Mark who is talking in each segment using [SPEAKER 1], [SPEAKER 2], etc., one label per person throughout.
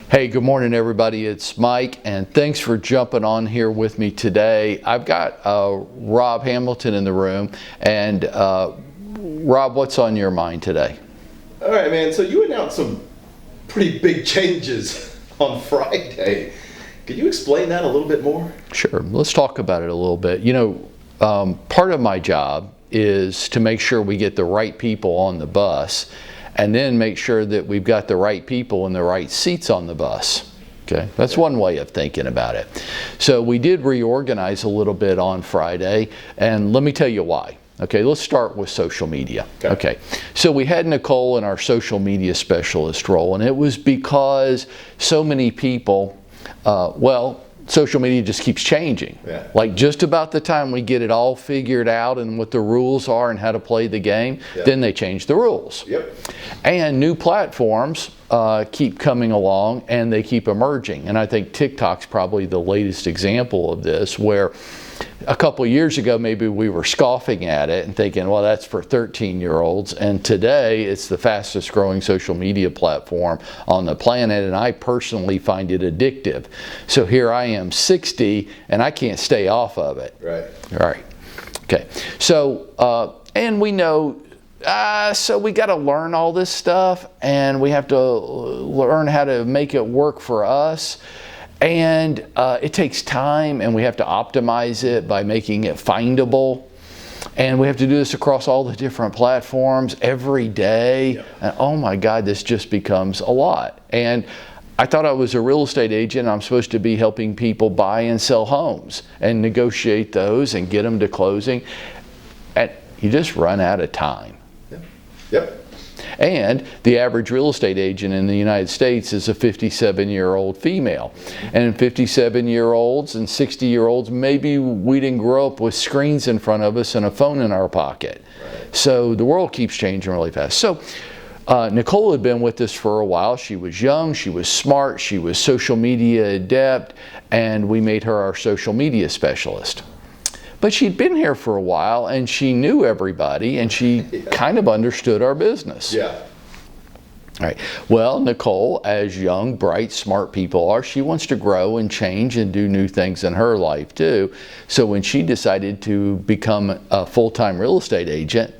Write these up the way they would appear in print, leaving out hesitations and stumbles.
[SPEAKER 1] Hey, good morning everybody. It's Mike, and thanks for jumping on here with me today. I've got Rob Hamilton in the room, and Rob, what's on your mind today?
[SPEAKER 2] All right, man. So you announced some pretty big changes on Friday. Could you explain that a little bit more?
[SPEAKER 1] Sure. Let's talk about it a little bit. You know, part of my job is to make sure we get the right people on the bus, and then make sure that we've got the right people in the right seats on the bus. Okay, that's one way of thinking about it. So we did reorganize a little bit on Friday, and let me tell you why. Okay, let's start with social media. Okay, so we had Nicole in our social media specialist role, and it was because so many people, social media just keeps changing.
[SPEAKER 2] Yeah.
[SPEAKER 1] Like just about the time we get it all figured out and what the rules are and how to play the game, then they change the rules.
[SPEAKER 2] Yep.
[SPEAKER 1] And new platforms keep coming along and they keep emerging. And I think TikTok's probably the latest example of this, where a couple years ago maybe we were scoffing at it and thinking, well, that's for 13-year-olds, and today it's the fastest growing social media platform on the planet, and I personally find it addictive. So here I am 60 and I can't stay off of it.
[SPEAKER 2] Right.
[SPEAKER 1] All right. Okay. So and we know, so we got to learn all this stuff, and we have to learn how to make it work for us. And it takes time, and we have to optimize it by making it findable. And we have to do this across all the different platforms every day.
[SPEAKER 2] Yep.
[SPEAKER 1] And oh my God, this just becomes a lot. And I thought I was a real estate agent. I'm supposed to be helping people buy and sell homes and negotiate those and get them to closing. And you just run out of time.
[SPEAKER 2] Yep. Yep.
[SPEAKER 1] And the average real estate agent in the United States is a 57-year-old female. And 57-year-olds and 60-year-olds, maybe we didn't grow up with screens in front of us and a phone in our pocket.
[SPEAKER 2] Right.
[SPEAKER 1] So the world keeps changing really fast. So Nicole had been with us for a while. She was young, she was smart, she was social media adept, and we made her our social media specialist. But she'd been here for a while, and she knew everybody, and she kind of understood our business.
[SPEAKER 2] Yeah.
[SPEAKER 1] All right. Well, Nicole, as young, bright, smart people are, she wants to grow and change and do new things in her life too. So when she decided to become a full-time real estate agent,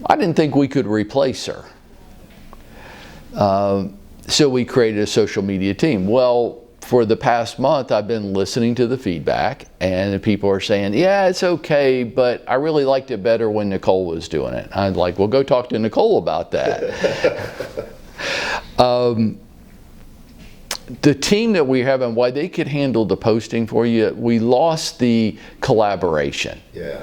[SPEAKER 1] I didn't think we could replace her. So we created a social media team. Well, for the past month, I've been listening to the feedback, and the people are saying, yeah, it's okay, but I really liked it better when Nicole was doing it. I'm like, well, go talk to Nicole about that. The team that we have and why they could handle the posting for you, we lost the collaboration.
[SPEAKER 2] Yeah.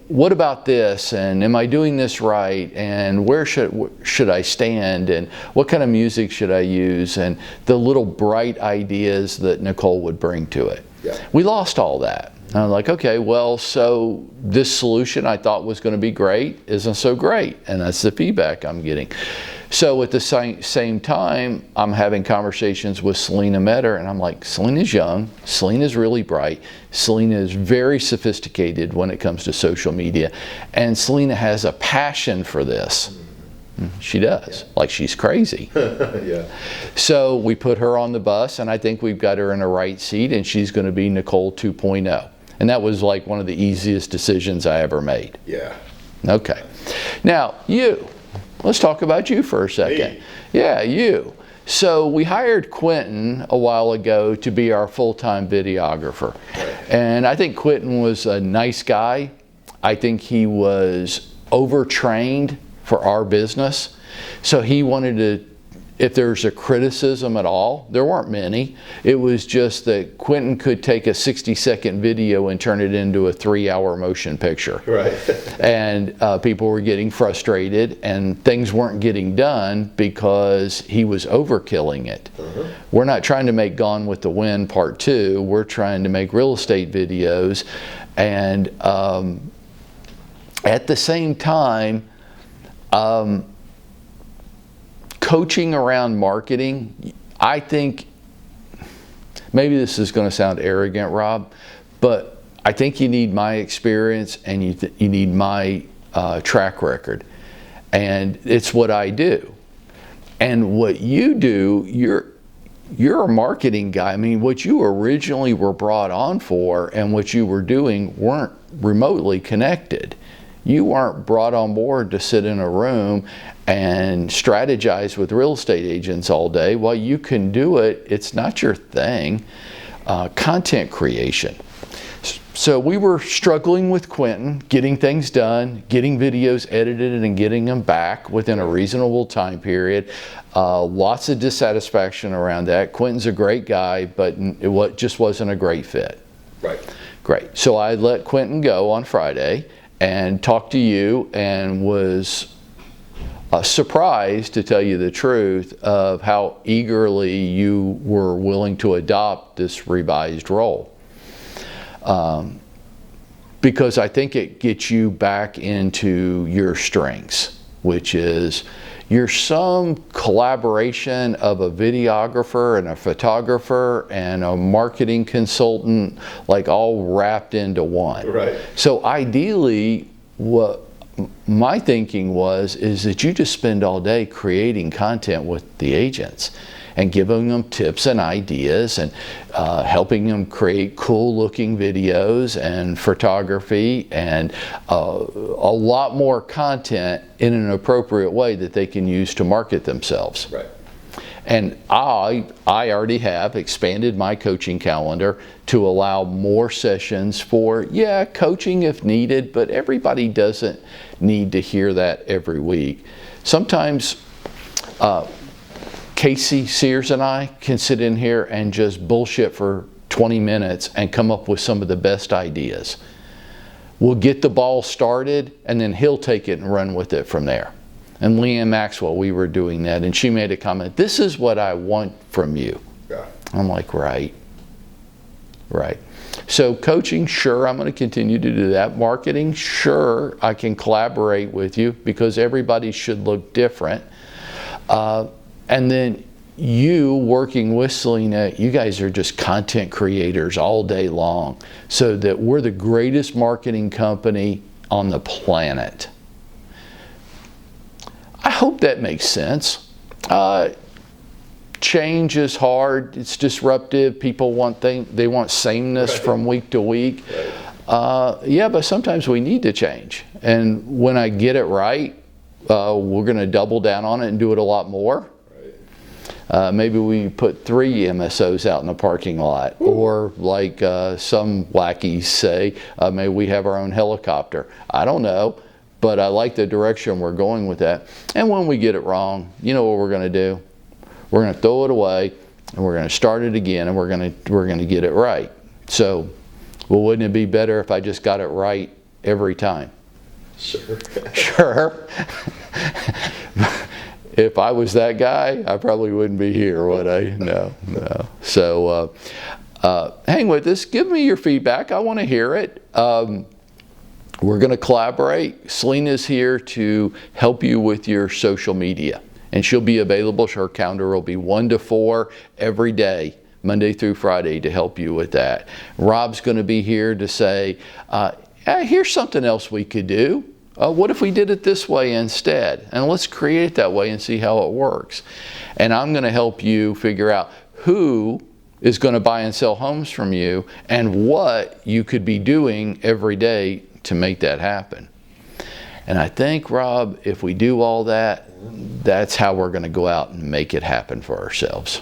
[SPEAKER 1] What about this, and am I doing this right, and where should I stand, and what kind of music should I use, and the little bright ideas that Nicole would bring to it.
[SPEAKER 2] Yeah.
[SPEAKER 1] We lost all that. And I'm like, okay, well, so this solution I thought was going to be great isn't so great, and that's the feedback I'm getting. So at the same time, I'm having conversations with Selena Metter, and I'm like, Selena's young, Selena's really bright, Selena is very sophisticated when it comes to social media, and Selena has a passion for this. She does, like she's crazy.
[SPEAKER 2] Yeah.
[SPEAKER 1] So we put her on the bus, and I think we've got her in a right seat, and she's going to be Nicole 2.0. And that was like one of the easiest decisions I ever made.
[SPEAKER 2] Yeah.
[SPEAKER 1] Okay. Now, you. Let's talk about you for a second.
[SPEAKER 2] Me.
[SPEAKER 1] Yeah, you. So we hired Quentin a while ago to be our full-time videographer.
[SPEAKER 2] Right.
[SPEAKER 1] And I think Quentin was a nice guy. I think he was overtrained for our business. So he wanted to, if there's a criticism at all, there weren't many. It was just that Quentin could take a 60-second video and turn it into a 3-hour motion picture.
[SPEAKER 2] Right.
[SPEAKER 1] And people were getting frustrated, and things weren't getting done because he was overkilling it. We're not trying to make Gone with the Wind Part 2. We're trying to make real estate videos. And at the same time, coaching around marketing, I think, maybe this is going to sound arrogant, Rob, but I think you need my experience and you need my track record. And it's what I do. And what you do, you're a marketing guy. I mean, what you originally were brought on for and what you were doing weren't remotely connected. You weren't brought on board to sit in a room and strategize with real estate agents all day. While you can do it, it's not your thing. Content creation. So we were struggling with Quentin, getting things done, getting videos edited and getting them back within a reasonable time period. Lots of dissatisfaction around that. Quentin's a great guy, but it just wasn't a great fit.
[SPEAKER 2] Right.
[SPEAKER 1] Great. So I let Quentin go on Friday and talked to you and was surprised, to tell you the truth, of how eagerly you were willing to adopt this revised role. Because I think it gets you back into your strengths, which is you're some collaboration of a videographer and a photographer and a marketing consultant, like all wrapped into one.
[SPEAKER 2] Right.
[SPEAKER 1] So ideally, what my thinking is that you just spend all day creating content with the agents and giving them tips and ideas and helping them create cool looking videos and photography and a lot more content in an appropriate way that they can use to market themselves.
[SPEAKER 2] Right.
[SPEAKER 1] And I already have expanded my coaching calendar to allow more sessions for, coaching if needed, but everybody doesn't need to hear that every week. Sometimes Casey Sears and I can sit in here and just bullshit for 20 minutes and come up with some of the best ideas. We'll get the ball started and then he'll take it and run with it from there. And Leanne Maxwell, we were doing that, and she made a comment, "This is what I want from you."
[SPEAKER 2] Yeah.
[SPEAKER 1] I'm like, right. So coaching, sure, I'm going to continue to do that. Marketing, sure, I can collaborate with you because everybody should look different. And then you working with Selena, you guys are just content creators all day long, so that we're the greatest marketing company on the planet. I hope that makes sense. Change is hard. It's disruptive. People want they want sameness from week to week. But sometimes we need to change. And when I get it right, we're going to double down on it and do it a lot more. Maybe we put 3 MSOs out in the parking lot, or like some wackies say, maybe we have our own helicopter. I don't know. But I like the direction we're going with that. And when we get it wrong, you know what we're going to do? We're going to throw it away, and we're going to start it again, and we're going to get it right. So, well, wouldn't it be better if I just got it right every time?
[SPEAKER 2] Sure.
[SPEAKER 1] Sure. If I was that guy, I probably wouldn't be here, would I? No. So, hang with us. Give me your feedback. I want to hear it. We're going to collaborate. Selena's here to help you with your social media, and she'll be available. Her calendar will be 1 to 4 every day, Monday through Friday, to help you with that. Rob's going to be here to say, here's something else we could do. What if we did it this way instead? And let's create it that way and see how it works. And I'm going to help you figure out who is going to buy and sell homes from you and what you could be doing every day to make that happen. And I think, Rob, if we do all that, that's how we're going to go out and make it happen for ourselves.